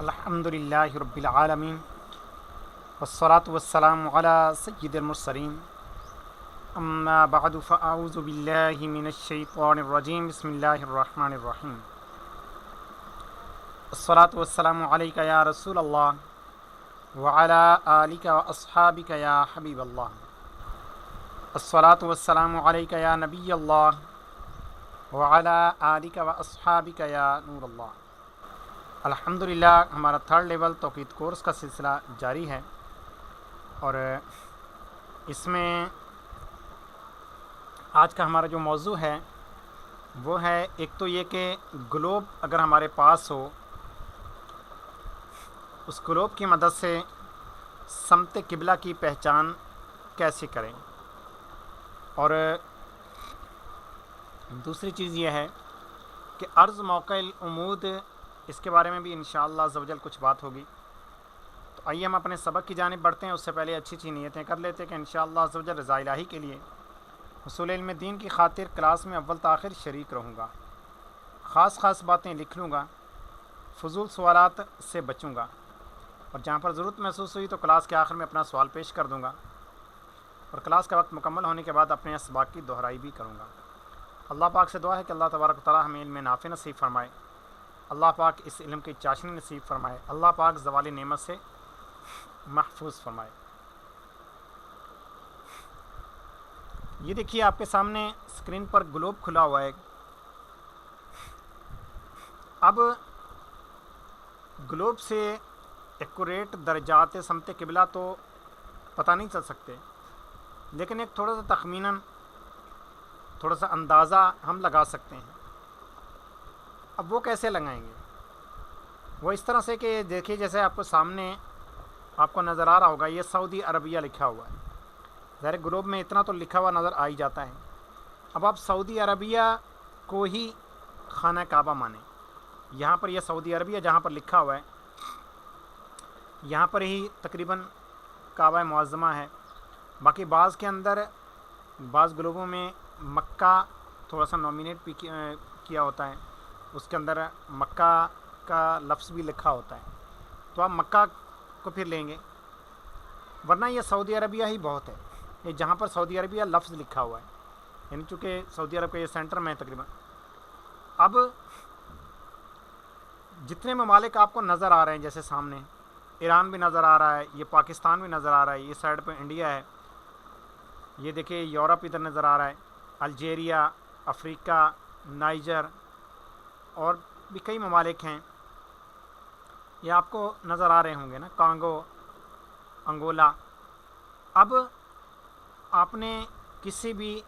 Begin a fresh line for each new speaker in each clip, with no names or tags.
الحمدللہ رب العالمین والصلاة والسلام علی سید المرسلین اما بعد فاعوذ باللہ من الشیطان الرجیم بسم اللہ الرحمن الرحیم الصلاة والسلام علیک یا رسول اللہ وعلی آلک واصحابک یا حبیب اللہ الصلاة والسلام علیک یا نبی اللہ وعلی آلک واصحابک یا نور اللہ۔ الحمدللہ ہمارا تھرڈ لیول توقید کورس کا سلسلہ جاری ہے، اور اس میں آج کا ہمارا جو موضوع ہے وہ ہے ایک تو یہ کہ گلوب اگر ہمارے پاس ہو، اس گلوب کی مدد سے سمت قبلہ کی پہچان کیسے کریں، اور دوسری چیز یہ ہے کہ عرض موقع العمود، اس کے بارے میں بھی انشاءاللہ عز و جل کچھ بات ہوگی۔ تو آئیے ہم اپنے سبق کی جانب بڑھتے ہیں، اس سے پہلے اچھی نیتیں کر لیتے ہیں کہ انشاءاللہ عز و جل رضا الہی کے لیے حصول علم دین کی خاطر کلاس میں اول تاخیر شریک رہوں گا، خاص باتیں لکھ لوں گا، فضول سوالات سے بچوں گا، اور جہاں پر ضرورت محسوس ہوئی تو کلاس کے آخر میں اپنا سوال پیش کر دوں گا، اور کلاس کا وقت مکمل ہونے کے بعد اپنے اسباق کی دہرائی بھی کروں گا۔ اللہ پاک سے دعا ہے کہ اللہ تبارک و تعالی ہمیں علم نافع نصیب فرمائے، اللہ پاک اس علم کی چاشنی نصیب فرمائے، اللہ پاک زوال نعمت سے محفوظ فرمائے۔ یہ دیکھیے آپ کے سامنے اسکرین پر گلوب کھلا ہوا ہے۔ اب گلوب سے ایکوریٹ درجات سمت قبلہ تو پتہ نہیں چل سکتے، لیکن ایک تھوڑا سا تخمیناً، تھوڑا سا اندازہ ہم لگا سکتے ہیں۔ اب وہ کیسے لگائیں گے؟ وہ اس طرح سے کہ دیکھیے جیسے آپ کو سامنے آپ کو نظر آ رہا ہوگا، یہ سعودی عربیہ لکھا ہوا ہے، ظاہر گلوب میں اتنا تو لکھا ہوا نظر آ ہی جاتا ہے۔ اب آپ سعودی عربیہ کو ہی خانہ کعبہ مانیں، یہاں پر یہ سعودی عربیہ جہاں پر لکھا ہوا ہے یہاں پر ہی تقریباً کعبہ معظمہ ہے۔ باقی بعض کے اندر بعض گلوبوں میں مکہ تھوڑا سا نومینیٹ بھی کیا ہوتا ہے، اس کے اندر مکہ کا لفظ بھی لکھا ہوتا ہے، تو آپ مکہ کو پھر لیں گے، ورنہ یہ سعودی عربیہ ہی بہت ہے، یہ جہاں پر سعودی عربیہ لفظ لکھا ہوا ہے، یعنی چونکہ سعودی عرب کا یہ سینٹر میں ہے تقریباً۔ اب جتنے ممالک آپ کو نظر آ رہے ہیں، جیسے سامنے ایران بھی نظر آ رہا ہے، یہ پاکستان بھی نظر آ رہا ہے، یہ سائڈ پہ انڈیا ہے، یہ دیکھیں یورپ ادھر نظر آ رہا ہے، الجیریا، افریقہ، نائجر، اور بھی کئی ممالک ہیں، یہ آپ کو نظر آ رہے ہوں گے نا، کانگو، انگولا۔ اب آپ نے کسی بھی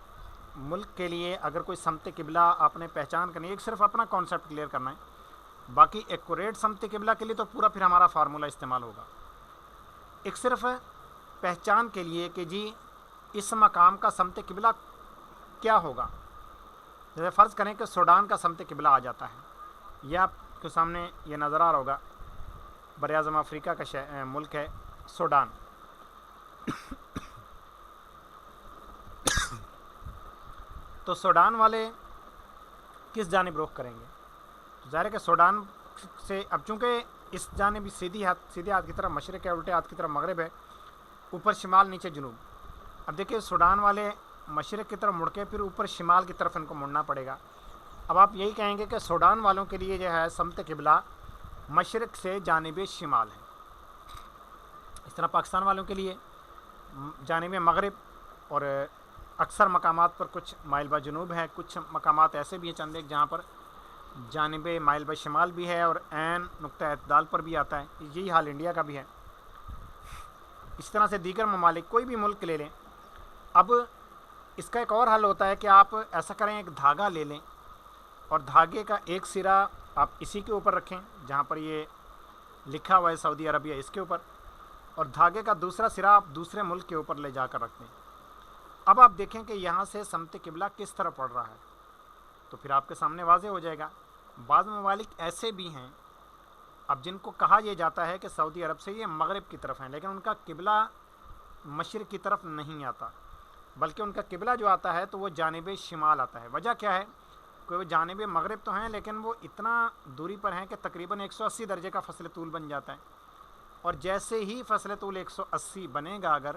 ملک کے لیے اگر کوئی سمت قبلہ آپ نے پہچان کرنی ہے، ایک صرف اپنا کانسیپٹ کلیئر کرنا ہے، باقی ایکوریٹ سمت قبلہ کے لیے تو پورا پھر ہمارا فارمولہ استعمال ہوگا۔ ایک صرف پہچان کے لیے کہ جی اس مقام کا سمت قبلہ کیا ہوگا، جیسے فرض کریں کہ سوڈان کا سمت قبلہ آ جاتا ہے، یہ آپ کے سامنے یہ نظر آ رہا ہوگا، براعظم افریقہ کا ملک ہے سوڈان۔ تو سوڈان والے کس جانب رخ کریں گے؟ ظاہر ہے کہ سوڈان سے اب چونکہ اس جانب سیدھے ہاتھ کی طرف مشرق ہے، الٹے ہاتھ کی طرف مغرب ہے، اوپر شمال نیچے جنوب۔ اب دیکھیں سوڈان والے مشرق کی طرف مڑ کے پھر اوپر شمال کی طرف ان کو مڑنا پڑے گا۔ اب آپ یہی کہیں گے کہ سوڈان والوں کے لیے جو ہے سمت قبلہ مشرق سے جانب شمال ہے، اس طرح پاکستان والوں کے لیے جانب مغرب، اور اکثر مقامات پر کچھ مائل با جنوب ہے، کچھ مقامات ایسے بھی ہیں چند ایک جہاں پر جانب مائل با شمال بھی ہے اور عین نقطہ اعتدال پر بھی آتا ہے، یہی حال انڈیا کا بھی ہے۔ اس طرح سے دیگر ممالک کوئی بھی ملک لے لیں۔ اب اس کا ایک اور حل ہوتا ہے کہ آپ ایسا کریں، ایک دھاگا لے لیں اور دھاگے کا ایک سرا آپ اسی کے اوپر رکھیں جہاں پر یہ لکھا ہوا ہے سعودی عربیہ، اس کے اوپر، اور دھاگے کا دوسرا سرا آپ دوسرے ملک کے اوپر لے جا کر رکھ دیں۔ اب آپ دیکھیں کہ یہاں سے سمت قبلہ کس طرح پڑ رہا ہے، تو پھر آپ کے سامنے واضح ہو جائے گا۔ بعض ممالک ایسے بھی ہیں اب جن کو کہا یہ جاتا ہے کہ سعودی عرب سے یہ مغرب کی طرف ہیں، لیکن ان کا قبلہ مشرق کی طرف نہیں آتا، بلکہ ان کا قبلہ جو آتا ہے تو وہ جانب شمال آتا ہے۔ وجہ کیا ہے؟ کوئی وہ جانب مغرب تو ہیں لیکن وہ اتنا دوری پر ہیں کہ تقریباً 180 درجے کا فصل طول بن جاتا ہے، اور جیسے ہی فصل طول 180 بنے گا اگر،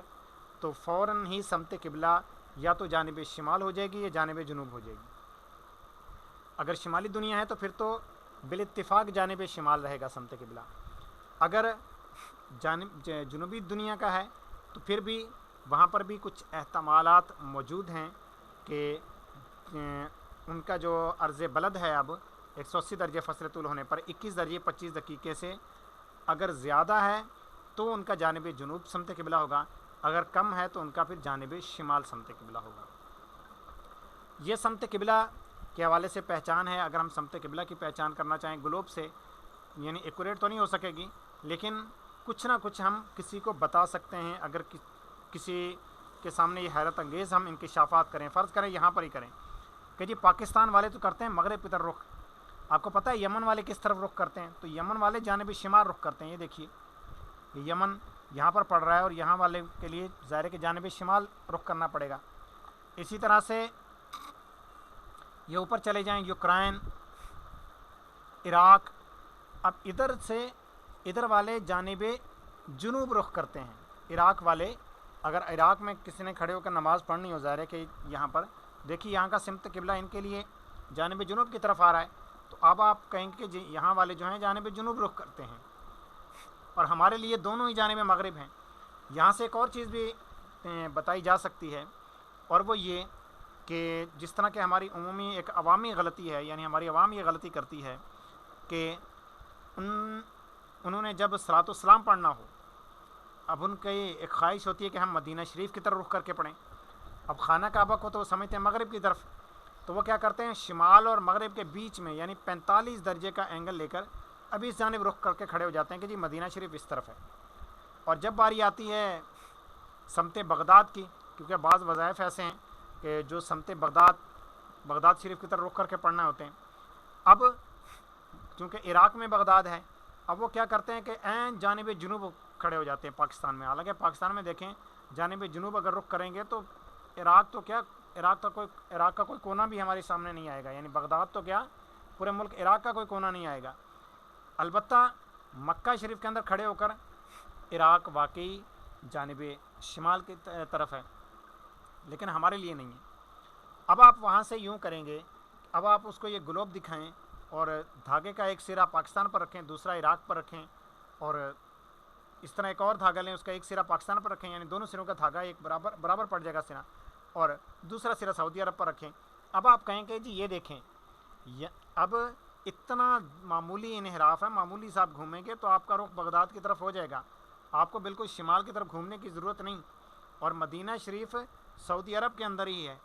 تو فوراً ہی سمت قبلہ یا تو جانب شمال ہو جائے گی یا جانب جنوب ہو جائے گی۔ اگر شمالی دنیا ہے تو پھر تو بالاتفاق جانب شمال رہے گا سمت قبلہ، اگر جانب جنوبی دنیا کا ہے تو پھر بھی وہاں پر بھی کچھ احتمالات موجود ہیں کہ ان کا جو عرض بلد ہے اب 180 درجے فصل طول ہونے پر 21 درجے 25 دقیقے سے اگر زیادہ ہے تو ان کا جانب جنوب سمت قبلہ ہوگا، اگر کم ہے تو ان کا پھر جانب شمال سمت قبلہ ہوگا۔ یہ سمت قبلہ کے حوالے سے پہچان ہے۔ اگر ہم سمت قبلہ کی پہچان کرنا چاہیں گلوب سے، یعنی ایکوریٹ تو نہیں ہو سکے گی لیکن کچھ نہ کچھ ہم کسی کو بتا سکتے ہیں۔ اگر کسی کے سامنے یہ حیرت انگیز ہم انکشافات کریں، فرض کریں یہاں پر ہی کریں کہ جی پاکستان والے تو کرتے ہیں مغرب کی طرف رخ، آپ کو پتہ ہے یمن والے کس طرف رخ کرتے ہیں؟ تو یمن والے جانب شمال رخ کرتے ہیں۔ یہ دیکھیے یہ یمن یہاں پر پڑ رہا ہے اور یہاں والے کے لیے ظاہر ہے کہ جانب شمال رخ کرنا پڑے گا۔ اسی طرح سے یہ اوپر چلے جائیں یوکرائن، عراق، اب ادھر سے ادھر والے جانب جنوب رخ کرتے ہیں۔ عراق والے اگر عراق میں کسی نے کھڑے ہو کر نماز پڑھنی ہو، ظاہر ہے کہ یہاں پر دیکھیے یہاں کا سمت قبلہ ان کے لیے جانب جنوب کی طرف آ رہا ہے، تو اب آپ کہیں کہ یہاں والے جو ہیں جانب جنوب رخ کرتے ہیں، اور ہمارے لیے دونوں ہی جانب مغرب ہیں۔ یہاں سے ایک اور چیز بھی بتائی جا سکتی ہے، اور وہ یہ کہ جس طرح کہ ہماری عمومی ایک عوامی غلطی ہے، یعنی ہماری عوام یہ غلطی کرتی ہے کہ انہوں نے جب صلاۃ السلام پڑھنا ہو، اب ان کی ایک خواہش ہوتی ہے کہ ہم مدینہ شریف کی طرف رخ کر کے پڑھیں۔ اب خانہ کعبہ کو تو وہ سمجھتے ہیں مغرب کی طرف، تو وہ کیا کرتے ہیں شمال اور مغرب کے بیچ میں یعنی 45 درجے کا اینگل لے کر ابھی اس جانب رخ کر کے کھڑے ہو جاتے ہیں کہ جی مدینہ شریف اس طرف ہے۔ اور جب باری آتی ہے سمت بغداد کی، کیونکہ بعض وظائف ایسے ہیں کہ جو سمت بغداد شریف کی طرف رخ کر کے پڑھنا ہوتے ہیں، اب چونکہ عراق میں بغداد ہے، اب وہ کیا کرتے ہیں کہ عین جانب جنوب کھڑے ہو جاتے ہیں پاکستان میں۔ حالانکہ پاکستان میں دیکھیں جانب جنوب اگر رخ کریں گے تو عراق کا کوئی کونا بھی ہمارے سامنے نہیں آئے گا، یعنی بغداد تو کیا پورے ملک عراق کا کوئی کونا نہیں آئے گا۔ البتہ مکہ شریف کے اندر کھڑے ہو کر عراق واقعی جانب شمال کی طرف ہے، لیکن ہمارے لیے نہیں ہے۔ اب آپ وہاں سے یوں کریں گے، اب آپ اس کو یہ گلوب دکھائیں اور دھاگے کا ایک سرا پاکستان پر رکھیں، دوسرا عراق پر رکھیں، اور اس طرح ایک اور دھاگا لیں، اس کا ایک سرا پاکستان پر رکھیں، یعنی دونوں سروں کا دھاگا ایک برابر پڑ جائے گا سرا، اور دوسرا سرا سعودی عرب پر رکھیں۔ اب آپ کہیں کہ جی یہ دیکھیں اب اتنا معمولی انحراف ہے، معمولی سے آپ گھومیں گے تو آپ کا رخ بغداد کی طرف ہو جائے گا، آپ کو بالکل شمال کی طرف گھومنے کی ضرورت نہیں، اور مدینہ شریف سعودی عرب کے اندر ہی ہے،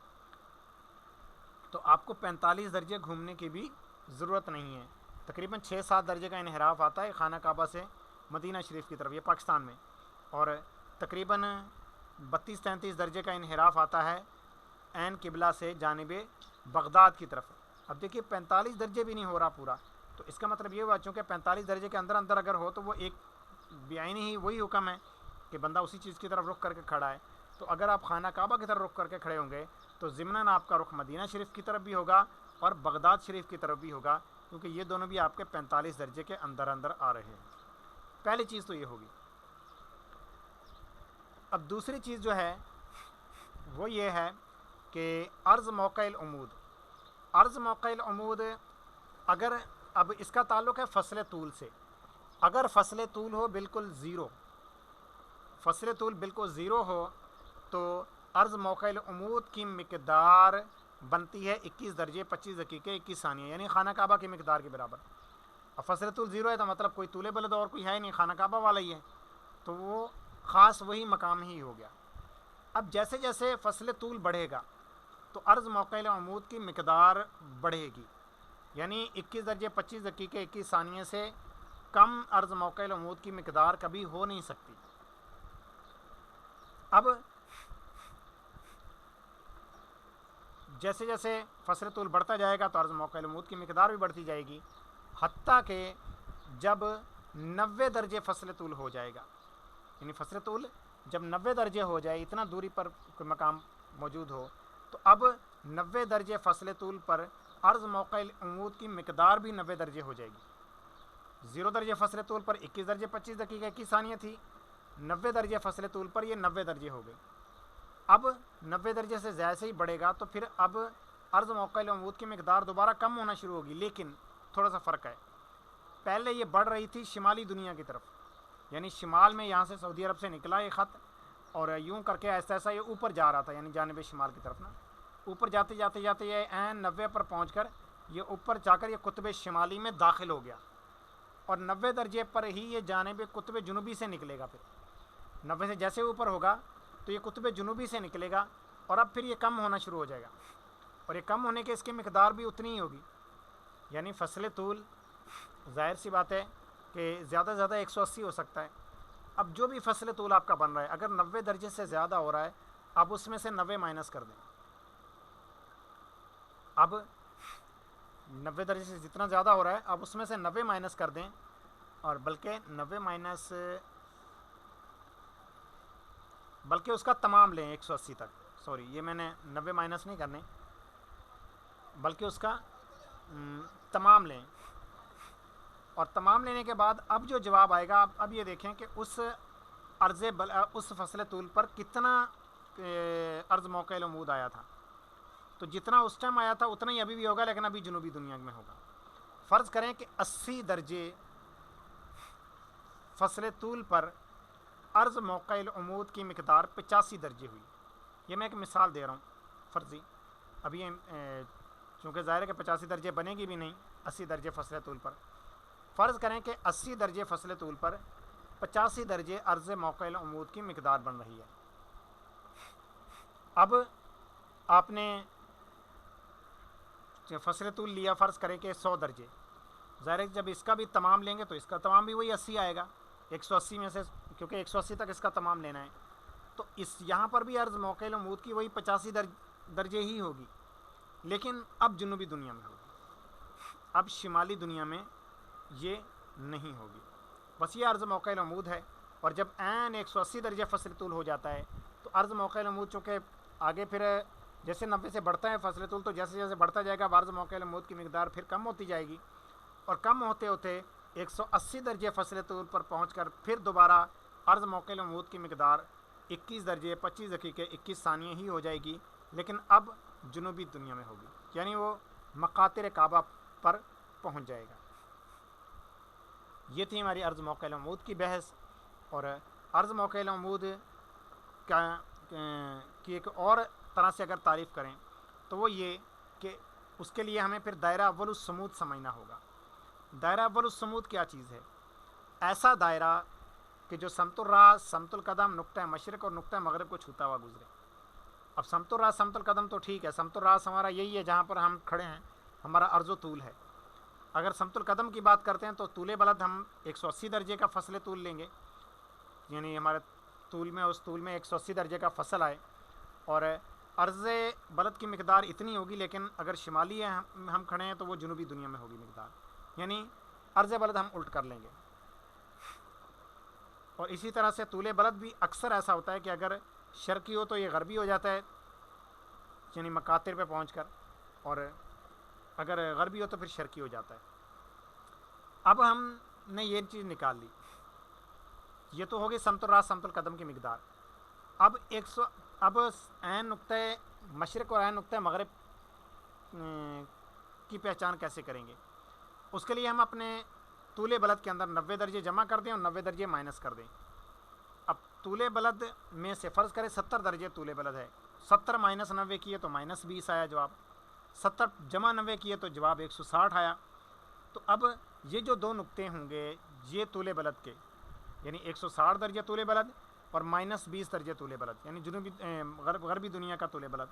تو آپ کو 45 درجے گھومنے کی بھی ضرورت نہیں ہے۔ تقریباً 6-7 درجے کا انحراف آتا ہے خانہ کعبہ سے مدینہ شریف کی طرف، یہ پاکستان میں، اور تقریباً 32-33 درجے کا انحراف آتا ہے عین قبلہ سے جانب بغداد کی طرف۔ اب دیکھیے 45 درجے بھی نہیں ہو رہا پورا، تو اس کا مطلب یہ ہوا چونکہ 45 درجے کے اندر اگر ہو تو وہ ایک بعینی ہی وہی حکم ہے کہ بندہ اسی چیز کی طرف رخ کر کے کھڑا ہے۔ تو اگر آپ خانہ کعبہ کی طرف رخ کر کے کھڑے ہوں گے تو ضمناً آپ کا رخ مدینہ شریف کی طرف بھی ہوگا اور بغداد شریف کی طرف بھی ہوگا، کیونکہ یہ دونوں بھی آپ کے 45 درجے کے اندر آ رہے ہیں۔ پہلی چیز تو یہ ہوگی۔ اب دوسری چیز جو ہے وہ یہ ہے کہ عرض موقع العمود اگر اب اس کا تعلق ہے فصل طول سے، اگر فصل طول ہو بالکل زیرو ہو تو عرض موقع العمود کی مقدار بنتی ہے 21 درجے 25 دقیقے 21 ثانیہ، یعنی خانہ کعبہ کی مقدار کے برابر۔ اب فصل طول زیرو ہے تو مطلب کوئی طول بلد اور کوئی ہے نہیں، خانہ کعبہ والا ہی ہے، تو وہ خاص وہی مقام ہی ہو گیا۔ اب جیسے جیسے فصل طول بڑھے گا تو عرض موقع العمود کی مقدار بڑھے گی، یعنی 21 درجے 25 دقیقے 21 ثانیے سے کم عرض موقع العمود کی مقدار کبھی ہو نہیں سکتی۔ اب جیسے جیسے فصل طول بڑھتا جائے گا تو عرض موقع العمود کی مقدار بھی بڑھتی جائے گی، حتیٰ کہ جب 90 درجے فصل طول ہو جائے گا، یعنی فصل طول جب 90 درجے ہو جائے، اتنا دوری پر کوئی مقام موجود ہو، تو اب 90 درجے فصل طول پر عرض موقع عمود کی مقدار بھی 90 درجے ہو جائے گی. 0 درجے فصل طول پر 21 درجے 25 دقیقہ 21 ثانیہ تھی, 90 درجے فصل طول پر یہ 90 درجے ہو گئی. اب 90 درجے سے جیسے ہی بڑھے گا تو پھر اب عرض موقع عمود کی مقدار دوبارہ کم ہونا شروع ہوگی, لیکن تھوڑا سا فرق ہے. پہلے یہ بڑھ رہی تھی شمالی دنیا کی طرف, یعنی شمال میں یہاں سے سعودی عرب سے نکلا یہ خط اور یوں کر کے ایسا ایسا یہ اوپر جا رہا تھا, یعنی جانب شمال کی طرف نا, اوپر جاتے جاتے جاتے یہ عین 90 پر پہنچ کر یہ اوپر جا کر یہ قطب شمالی میں داخل ہو گیا, اور 90 درجے پر ہی یہ جانب قطب جنوبی سے نکلے گا. پھر 90 سے جیسے اوپر ہوگا تو یہ قطب جنوبی سے نکلے گا, اور اب پھر یہ کم ہونا شروع ہو جائے گا, اور یہ کم ہونے کے اس کی مقدار بھی اتنی ہی ہوگی. یعنی فصل طول ظاہر سی بات ہے کہ زیادہ سے زیادہ 180 ہو سکتا ہے. اب جو بھی فصل طول آپ کا بن رہا ہے اگر 90 درجے سے زیادہ ہو رہا ہے, اب اس میں سے 90 مائنس کر دیں. اب 90 درجے سے جتنا زیادہ ہو رہا ہے اب اس میں سے 90 مائنس کر دیں, اور بلکہ 90 مائنس بلکہ اس کا تمام لیں 180 تک. سوری, یہ میں نے 90 مائنس نہیں کرنے, بلکہ اس کا تمام لیں, اور تمام لینے کے بعد اب جو جواب آئے گا اب یہ دیکھیں کہ اس فصل طول پر کتنا عرض موقع عمود آیا تھا. تو جتنا اس ٹائم آیا تھا اتنا ہی ابھی بھی ہوگا, لیکن ابھی جنوبی دنیا میں ہوگا. فرض کریں کہ 80 درجے فصل طول پر عرض موقع عمود کی مقدار 85 درجے ہوئی. یہ میں ایک مثال دے رہا ہوں فرضی, ابھی چونکہ ظاہر ہے کہ 85 درجے بنے گی بھی نہیں 80 درجے فصل طول پر. فرض کریں کہ 80 درجے فصل طول پر 85 درجے عرض موقع عمود کی مقدار بن رہی ہے. اب آپ نے فصل طول لیا, فرض کریں کہ 100 درجے, ظاہر ہے جب اس کا بھی تمام لیں گے تو اس کا تمام بھی وہی 80 آئے گا 180 میں سے, کیونکہ 180 تک اس کا تمام لینا ہے. تو اس یہاں پر بھی عرض موقع عمود کی وہی 85 درجے ہی ہوگی, لیکن اب جنوبی دنیا میں ہوگی, اب شمالی دنیا میں یہ نہیں ہوگی. بس یہ عرض موقع عمود ہے. اور جب عین 180 درجے فصل طول ہو جاتا ہے تو عرض موقع عمود چونکہ آگے پھر جیسے 90 سے بڑھتا ہے فصل طول, تو جیسے جیسے بڑھتا جائے گا عرض موقع عمود کی مقدار پھر کم ہوتی جائے گی, اور کم ہوتے ہوتے 180 درجے فصل طول پر پہنچ کر پھر دوبارہ عرض موقع عمود کی مقدار 21 درجے 25 دقیقے 21 ثانیے ہی ہو جائے گی, لیکن اب جنوبی دنیا میں ہوگی, یعنی وہ مقاطر کعبہ پر پہنچ جائے گا. یہ تھی ہماری عرض موقع عمود کی بحث. اور عرض موقع عمود کی ایک اور طرح سے اگر تعریف کریں تو وہ یہ کہ اس کے لیے ہمیں پھر دائرہ اول الصمود سمجھنا ہوگا. دائرہ اول الصمود کیا چیز ہے؟ ایسا دائرہ کہ جو سمت الراس سمت القدم نقطہ مشرق اور نقطہ مغرب کو چھوتا ہوا گزرے. اب سمت الراس سمت القدم تو ٹھیک ہے, سمت الراس ہمارا یہی ہے جہاں پر ہم کھڑے ہیں, ہمارا عرض و طول ہے. اگر سمت القدم کی بات کرتے ہیں تو طول بلد ہم 180 درجے کا فصل طول لیں گے, یعنی ہمارے طول میں اس طول میں 180 درجے کا فصل آئے, اور عرض بلد کی مقدار اتنی ہوگی, لیکن اگر شمالی ہم کھڑے ہیں تو وہ جنوبی دنیا میں ہوگی مقدار, یعنی عرض بلد ہم الٹ کر لیں گے. اور اسی طرح سے طول بلد بھی اکثر ایسا ہوتا ہے کہ اگر شرقی ہو تو یہ غربی ہو جاتا ہے, یعنی مقاطر پہ پہنچ کر, اور اگر غربی ہو تو پھر شرقی ہو جاتا ہے. اب ہم نے یہ چیز نکال لی, یہ تو ہوگی سمت الراس سمت القدم کی مقدار. اب عین نقطہ مشرق اور عین نقطہ مغرب کی پہچان کیسے کریں گے؟ اس کے لیے ہم اپنے طول بلد کے اندر 90 درجے جمع کر دیں اور 90 درجے مائنس کر دیں. اب طول بلد میں سے فرض کریں 70 درجے طول بلد ہے, 70 مائنس 90 کیے تو مائنس 20 آیا جواب, 70 جمع 90 کیے تو جواب 160 آیا. تو اب یہ جو دو نقطے ہوں گے یہ طول بلد کے, یعنی 160 درجے طول بلد اور مائنس 20 درجے طول بلد, یعنی جنوبی غربی دنیا کا طول بلد,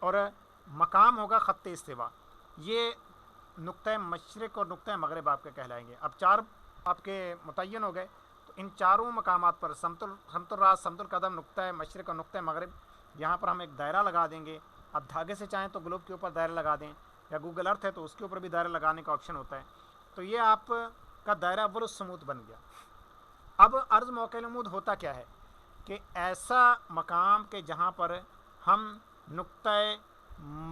اور مقام ہوگا خط استوا. یہ نقطہ مشرق اور نقطہ مغرب آپ کے کہلائیں گے. اب 4 آپ کے متعین ہو گئے, تو ان چاروں مقامات پر سمت الراس سمت القدم نقطہ مشرق اور نقطہ مغرب, یہاں پر ہم ایک دائرہ لگا دیں گے. اب دھاگے سے چاہیں تو گلوب کے اوپر دائرہ لگا دیں, یا گوگل ارتھ ہے تو اس کے اوپر بھی دائرہ لگانے کا آپشن ہوتا ہے. تو یہ آپ کا دائرہ اول الصمود بن گیا. اب عرض موقع عمود ہوتا کیا ہے کہ ایسا مقام کہ جہاں پر ہم نقطہ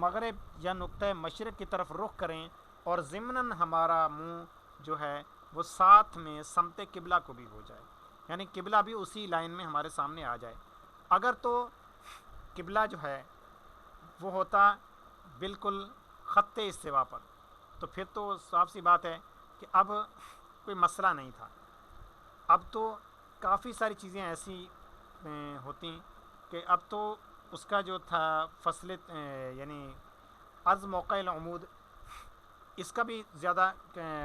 مغرب یا نقطۂ مشرق کی طرف رخ کریں اور ضمناً ہمارا منہ جو ہے وہ ساتھ میں سمت قبلہ کو بھی ہو جائے، یعنی قبلہ بھی اسی لائن میں ہمارے سامنے آ جائے۔ اگر تو قبلہ جو ہے وہ ہوتا بالکل خط استوا پر، تو پھر تو صاف سی بات ہے کہ اب کوئی مسئلہ نہیں تھا۔ اب تو کافی ساری چیزیں ایسی ہوتی کہ اب تو اس کا جو تھا فصل یعنی عرض موقع العمود، اس کا بھی زیادہ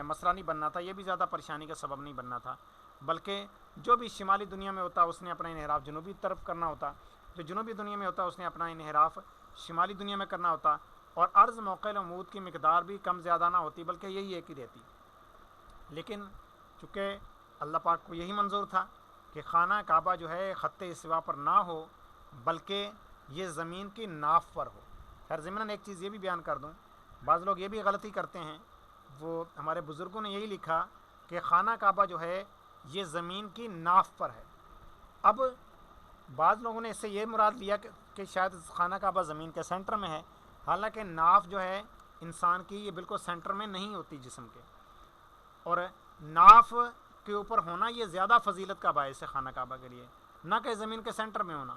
مسئلہ نہیں بننا تھا، یہ بھی زیادہ پریشانی کا سبب نہیں بننا تھا، بلکہ جو بھی شمالی دنیا میں ہوتا اس نے اپنا انحراف جنوبی طرف کرنا ہوتا، جو جنوبی دنیا میں ہوتا اس نے اپنا انحراف شمالی دنیا میں کرنا ہوتا، اور عرض موقع العمود کی مقدار بھی کم زیادہ نہ ہوتی بلکہ یہی ایک ہی رہتی۔ لیکن چونکہ اللہ پاک کو یہی منظور تھا کہ خانہ کعبہ جو ہے خط استوا پر نہ ہو بلکہ یہ زمین کی ناف پر ہو۔ خیر ضمناً ایک چیز یہ بھی بیان کر دوں، بعض لوگ یہ بھی غلطی کرتے ہیں، وہ ہمارے بزرگوں نے یہی لکھا کہ خانہ کعبہ جو ہے یہ زمین کی ناف پر ہے۔ اب بعض لوگوں نے اس سے یہ مراد لیا کہ شاید خانہ کعبہ زمین کے سینٹر میں ہے، حالانکہ ناف جو ہے انسان کی یہ بالکل سینٹر میں نہیں ہوتی جسم کے، اور ناف کے اوپر ہونا یہ زیادہ فضیلت کا باعث ہے خانہ کعبہ کے لیے، نہ کہ زمین کے سینٹر میں ہونا۔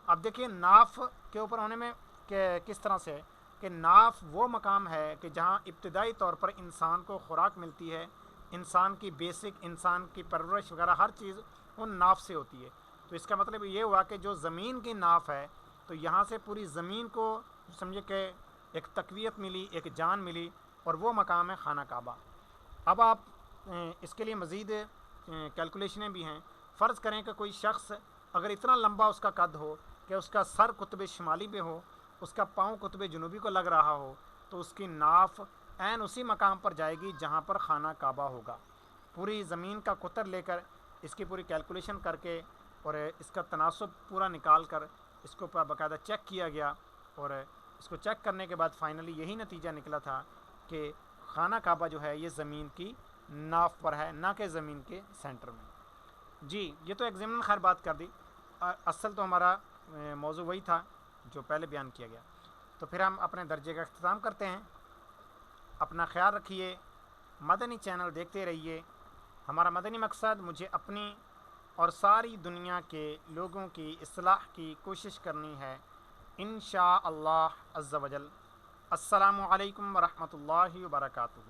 اب دیکھیے ناف کے اوپر ہونے میں کہ کس طرح سے ہے کہ ناف وہ مقام ہے کہ جہاں ابتدائی طور پر انسان کو خوراک ملتی ہے، انسان کی بیسک، انسان کی پرورش وغیرہ ہر چیز ان ناف سے ہوتی ہے۔ تو اس کا مطلب یہ ہوا کہ جو زمین کی ناف ہے تو یہاں سے پوری زمین کو سمجھے کہ ایک تقویت ملی، ایک جان ملی، اور وہ مقام ہے خانہ کعبہ۔ اب آپ اس کے لیے مزید کیلکولیشنیں بھی ہیں۔ فرض کریں کہ کوئی شخص اگر اتنا لمبا اس کا قد ہو کہ اس کا سر قطب شمالی پہ ہو، اس کا پاؤں قطب جنوبی کو لگ رہا ہو، تو اس کی ناف عین اسی مقام پر جائے گی جہاں پر خانہ کعبہ ہوگا۔ پوری زمین کا قطر لے کر اس کی پوری کیلکولیشن کر کے اور اس کا تناسب پورا نکال کر اس کو باقاعدہ چیک کیا گیا، اور اس کو چیک کرنے کے بعد فائنلی یہی نتیجہ نکلا تھا کہ خانہ کعبہ جو ہے یہ زمین کی ناف پر ہے، نہ کہ زمین کے سینٹر میں۔ جی یہ تو ایک ضمن خیر بات کر دی، اصل تو ہمارا موضوع وہی تھا جو پہلے بیان کیا گیا۔ تو پھر ہم اپنے درجے کا اختتام کرتے ہیں۔ اپنا خیال رکھیے، مدنی چینل دیکھتے رہیے۔ ہمارا مدنی مقصد مجھے اپنی اور ساری دنیا کے لوگوں کی اصلاح کی کوشش کرنی ہے، انشاء اللہ عز و جل۔ السلام علیکم ورحمۃ اللہ وبرکاتہ۔